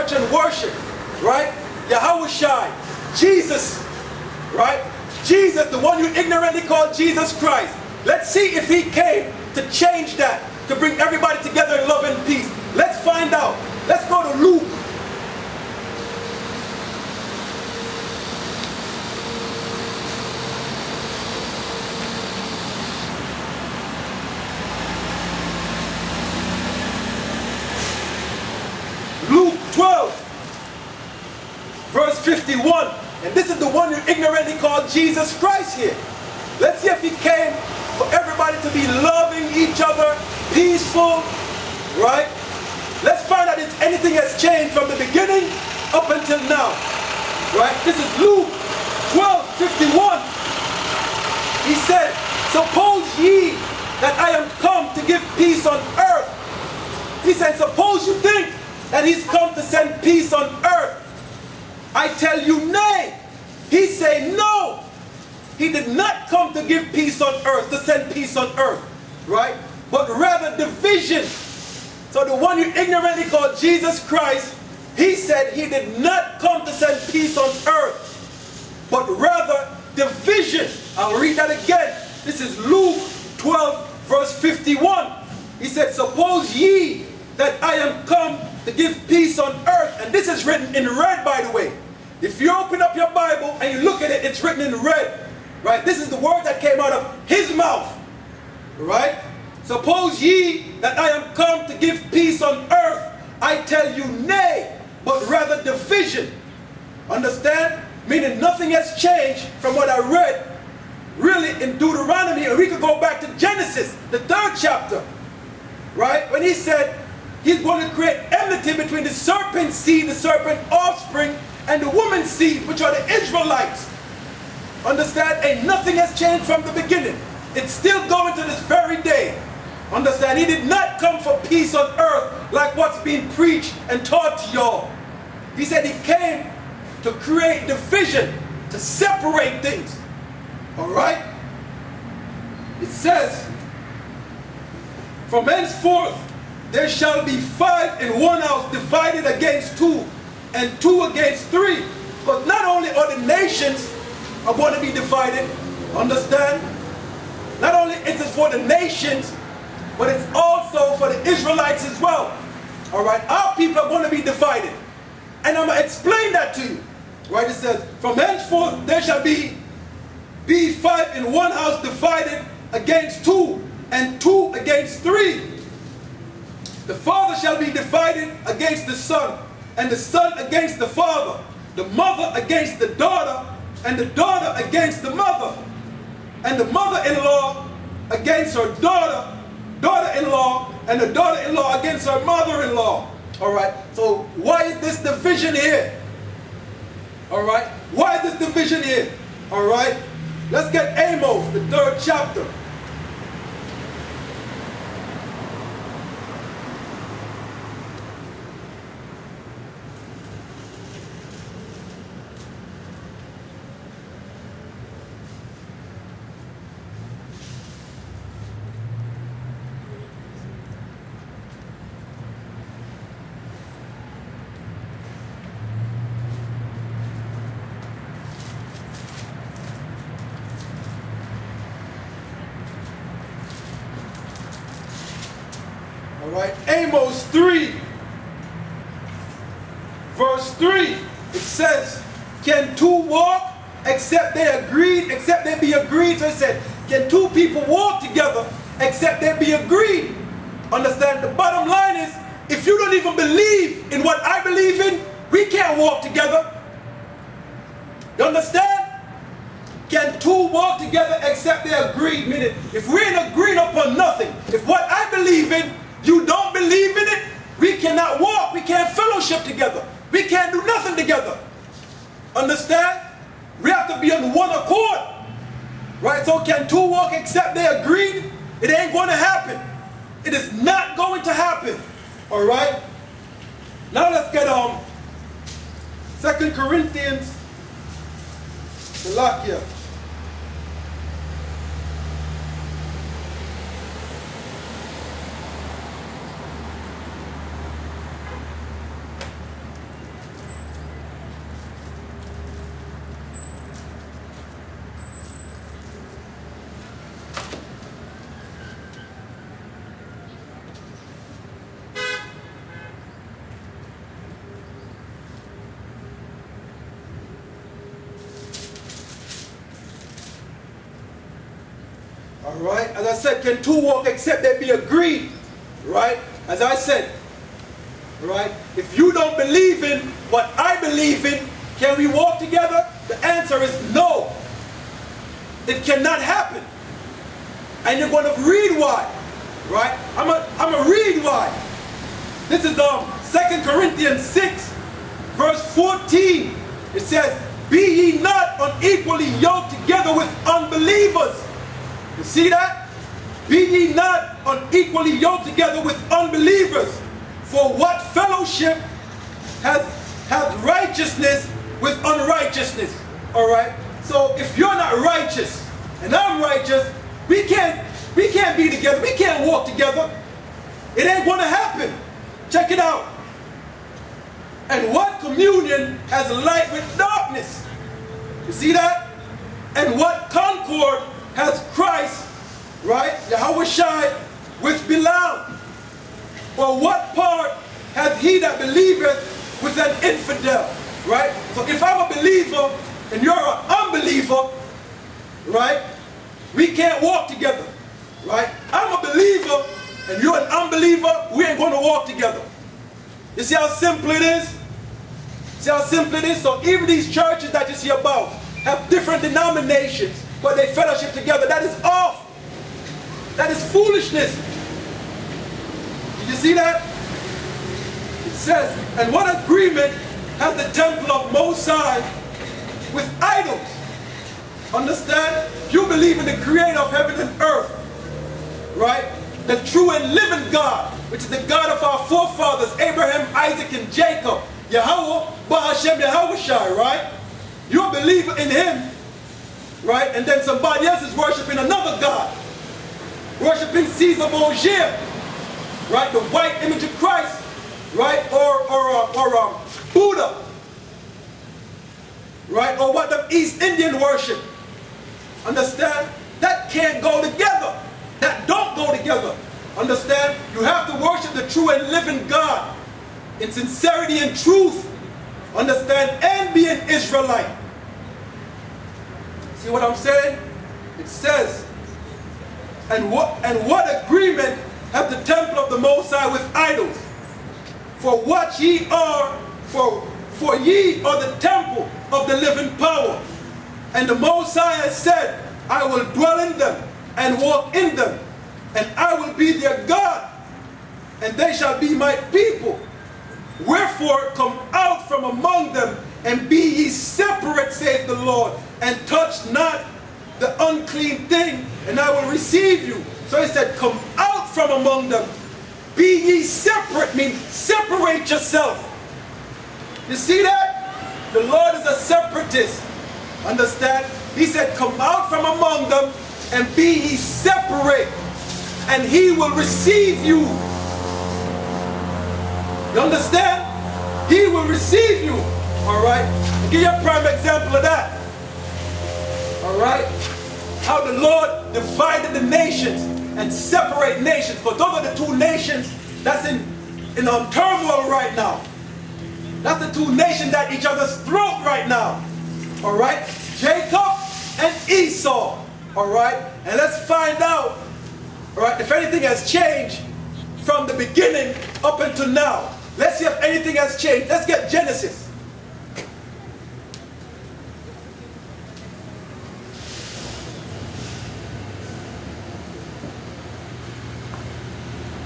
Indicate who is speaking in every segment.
Speaker 1: church and worship, right? Yahweh Shai, Jesus, right? Jesus, the one you ignorantly call Jesus Christ. Let's see if he came to change that, to bring everybody together in love and peace. Let's find out. Let's go to Luke. Luke 12, verse 51. And this is the one you ignorantly call Jesus Christ here. Let's see if he came for everybody to be loving each other, peaceful, right? Let's find out if anything has changed from the beginning up until now, right? This is Luke 12:51. He said, suppose ye that I am come to give peace on earth. He said, suppose you think that he's come to send peace on earth. I tell you, nay. He say, no. He did not come to give peace on earth, to send peace on earth, right? But rather division. So the one you ignorantly call Jesus Christ, he said he did not come to send peace on earth, but rather division. I'll read that again. This is Luke 12, verse 51. He said, suppose ye that I am come to give peace on earth. And this is written in red, by the way. If you open up your Bible and you look at it, it's written in red. Right? This is the word that came out of his mouth. Right? Suppose ye that I am come to give peace on earth. I tell you, nay, but rather division. Understand? Meaning nothing has changed from what I read really in Deuteronomy. And we could go back to Genesis, the 3rd chapter. Right? When he said he's going to create enmity between the serpent seed, the serpent offspring, and the woman's seed, which are the Israelites. Understand? And nothing has changed from the beginning. It's still going to this very day. Understand? He did not come for peace on earth like what's being preached and taught to y'all. He said he came to create division, to separate things. Alright? It says, from henceforth there shall be 5 in one house divided against 2, and 2 against 3. But not only are the nations are going to be divided, understand? Not only is it for the nations, but it's also for the Israelites as well. Alright, our people are going to be divided. And I'm going to explain that to you. Right, it says, from henceforth there shall be 5 in one house divided against 2, and 2 against 3. The father shall be divided against the son, and the son against the father, the mother against the daughter, and the daughter against the mother, and the mother-in-law against her daughter-in-law, and the daughter-in-law against her mother-in-law. Alright, so why is this division here? Alright, why is this division here? Alright, let's get Amos, the 3rd chapter. Alright, Amos 3, verse 3, it says, can 2 walk except they agreed, except they be agreed? So it said, can 2 people walk together except they be agreed? Understand? The bottom line is, if you don't even believe in what I believe in, we can't walk together. You understand? Can 2 walk together except they agreed? Meaning, if we ain't agreed upon nothing, if what I believe in, you don't believe in it, we cannot walk, we can't fellowship together, we can't do nothing together. Understand? We have to be on one accord. Right? So can 2 walk except they agreed? It ain't going to happen. It is not going to happen. Alright? Now let's get 2 Corinthians, the lock here. Alright? As I said, can two walk except they be agreed? Right? As I said, right? If you don't believe in what I believe in, can we walk together? The answer is no. It cannot happen. And you're going to read why. Right? I'm gonna read why. This is 2 Corinthians 6, verse 14. It says, be ye not unequally yoked together with unbelievers. You see that? Be ye not unequally yoked together with unbelievers. For what fellowship hath righteousness with unrighteousness? Alright? So if you're not righteous and I'm righteous, we can't be together. We can't walk together. It ain't going to happen. Check it out. And what communion has light with darkness? You see that? And what concord has Christ, right, Yahweh Shai, with Belial? Or what part hath he that believeth with an infidel? Right? So if I'm a believer and you're an unbeliever, right, we can't walk together. Right? I'm a believer and you're an unbeliever, we ain't going to walk together. You see how simple it is? See how simple it is? So even these churches that you see about have different denominations, but they fellowship together. That is off. That is foolishness. Did you see that? It says, and what agreement has the temple of Most High with idols? Understand? You believe in the creator of heaven and earth, right? The true and living God, which is the God of our forefathers, Abraham, Isaac, and Jacob. Yahweh, Bahashem, Yahweh Shai, right? You're a believer in him, right? And then somebody else is worshiping another God. Worshiping Caesar Borgia, right? The white image of Christ, right? Or Buddha, right? Or what the East Indian worship. Understand? That can't go together. That don't go together. Understand? You have to worship the true and living God in sincerity and truth. Understand? And be an Israelite. See what I'm saying? It says, and what agreement hath the temple of the Most High with idols? For what ye are, for ye are the temple of the living power. And the Most High has said, I will dwell in them and walk in them, and I will be their God, and they shall be my people. Wherefore come out from among them, and be ye separate, saith the Lord, and touch not the unclean thing, and I will receive you. So he said, come out from among them. Be ye separate, means separate yourself. You see that? The Lord is a separatist. Understand? He said, come out from among them, and be ye separate, and he will receive you. You understand? He will receive you. Alright? I'll give you a prime example of that. Alright? How the Lord divided the nations and separate nations. For those are the two nations that's in turmoil right now. That's the two nations at each other's throat right now. Alright? Jacob and Esau. Alright? And let's find out, alright, if anything has changed from the beginning up until now. Let's see if anything has changed. Let's get Genesis.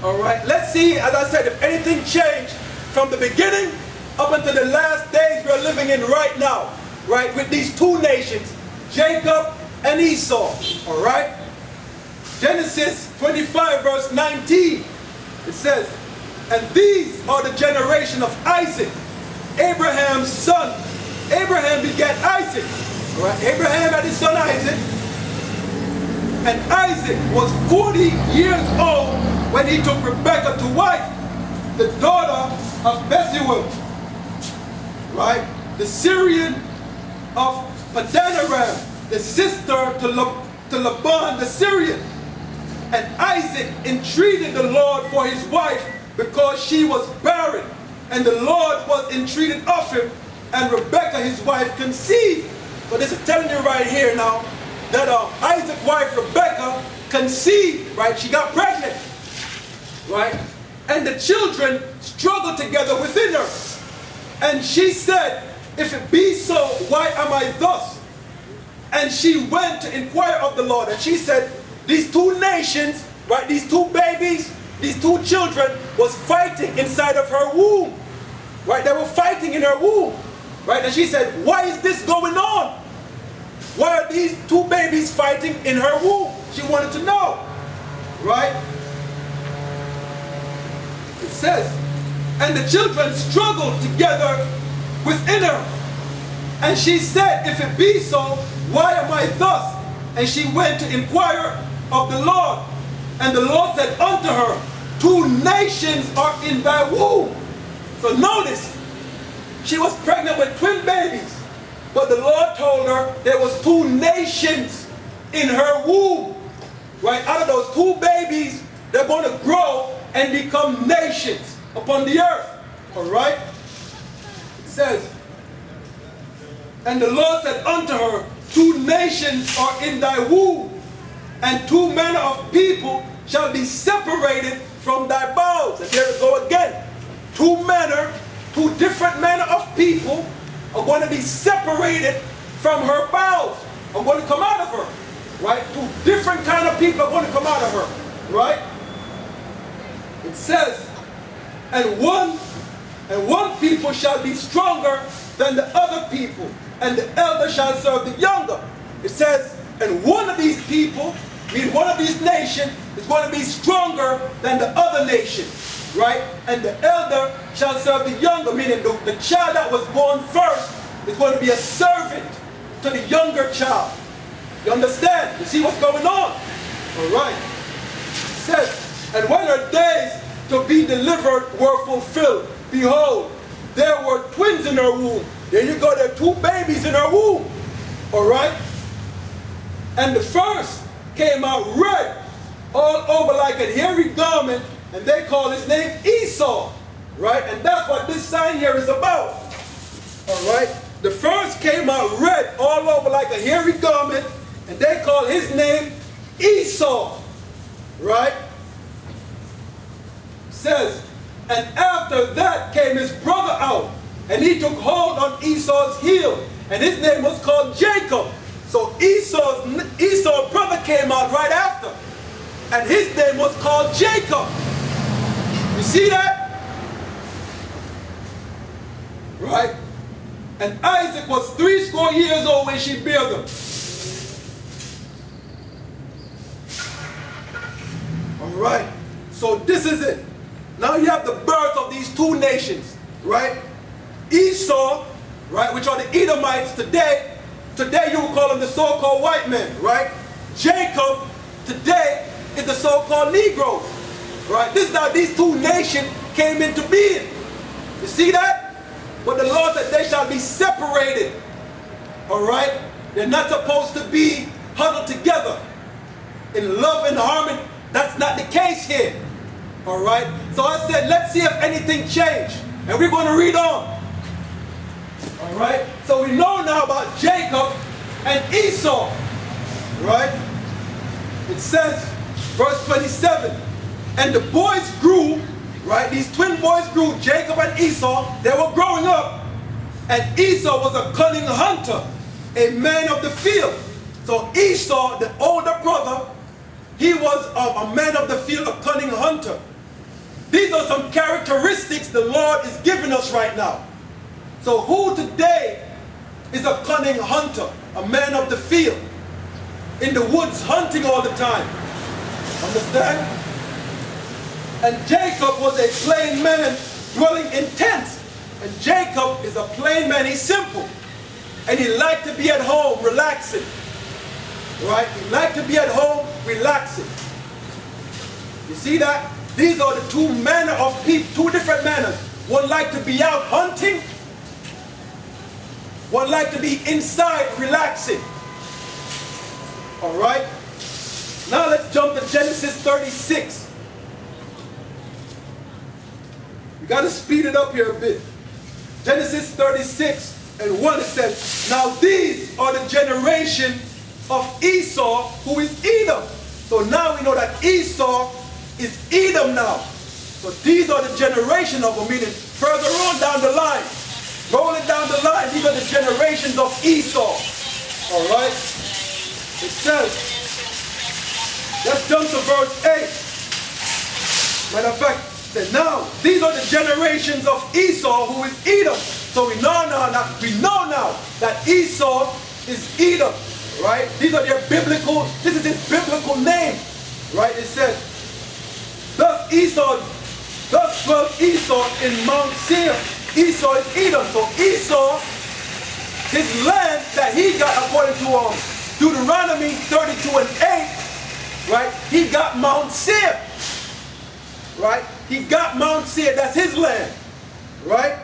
Speaker 1: Alright, let's see, as I said, if anything changed from the beginning up until the last days we're living in right now. Right, with these two nations, Jacob and Esau. Alright? Genesis 25 verse 19. It says, and these are the generation of Isaac, Abraham's son. Abraham begat Isaac. Right? Abraham had his son Isaac. And Isaac was 40 years old when he took Rebekah to wife, the daughter of Bethuel. Right? The Syrian of Padanaram, the sister to Laban the Syrian. And Isaac entreated the Lord for his wife because she was barren. And the Lord was entreated of him, and Rebekah his wife conceived. So this is telling you right here now that Isaac's wife Rebekah conceived, right? She got pregnant, right? And the children struggled together within her. And she said, if it be so, why am I thus? And she went to inquire of the Lord. And she said, these two nations, right, these two babies, these two children was fighting inside of her womb. Right, they were fighting in her womb. Right, and she said, why is this going on? Why are these two babies fighting in her womb? She wanted to know. Right? It says, and the children struggled together within her. And she said, if it be so, why am I thus? And she went to inquire of the Lord. And the Lord said unto her, two nations are in thy womb. So notice, she was pregnant with twin babies. But the Lord told her there was two nations in her womb. Right? Out of those two babies, they're going to grow and become nations upon the earth. Alright? It says, and the Lord said unto her, two nations are in thy womb, and two manner of people shall be separated from thy bowels. And here we go again. Two different manner of people are going to be separated from her bowels, are going to come out of her. Right? Two different kind of people are going to come out of her. Right? It says, and one people shall be stronger than the other people, and the elder shall serve the younger. It says, and one of these people, meaning one of these nations, is going to be stronger than the other nation. Right? And the elder shall serve the younger, meaning the child that was born first is going to be a servant to the younger child. You understand? You see what's going on? Alright. It says, and when her days to be delivered were fulfilled, behold, there were twins in her womb. There you go, there are two babies in her womb. Alright? And the first came out red, all over like a hairy garment, and they call his name Esau. Right? And that's what this sign here is about. Alright? The first came out red, all over like a hairy garment, and they call his name Esau. Right? It says, and after that came his brother out, and he took hold on Esau's heel, and his name was called Jacob. So Esau's brother came out right after, and his name was called Jacob. You see that? Right? And Isaac was 80 years old when she bare them. Alright, so this is it. Now you have the birth of these two nations, right? Esau, right, which are the Edomites today. Today you would call them the so-called white men, right? Jacob, today, is the so-called Negroes, right? This is how these two nations came into being. You see that? But the Lord said they shall be separated, alright? They're not supposed to be huddled together in love and harmony. That's not the case here. Alright? So I said, let's see if anything changed. And we're going to read on. Alright? So we know now about Jacob and Esau. Right? It says, verse 27, and the boys grew, right? These twin boys grew, Jacob and Esau. They were growing up. And Esau was a cunning hunter, a man of the field. So Esau, the older brother, he was a man of the field, a cunning hunter. These are some characteristics the Lord is giving us right now. So who today is a cunning hunter, a man of the field, in the woods hunting all the time? Understand? And Jacob was a plain man dwelling in tents. And Jacob is a plain man, he's simple. And he liked to be at home relaxing. Right? He liked to be at home relaxing. You see that? These are the two manner of people, two different manners. One liked to be out hunting. One liked to be inside relaxing. Alright? Now let's jump to Genesis 36. We got to speed it up here a bit. Genesis 36 and 1, it says, now these are the generation of Esau, who is Edom. So now we know that Esau is Edom now. So these are the generation of them, meaning further on down the line. Rolling down the line, these are the generations of Esau. Alright? It says, let's jump to verse 8. Matter of fact, it says, now, these are the generations of Esau, who is Edom. So we know now that Esau is Edom. Right? These are their biblical, this is his biblical name. Right? It says, thus dwelt Esau in Mount Seir. Esau is Edom. So Esau, his land that he got according to Deuteronomy 32 and 8, right? He got Mount Seir. Right? He got Mount Seir, that's his land. Right?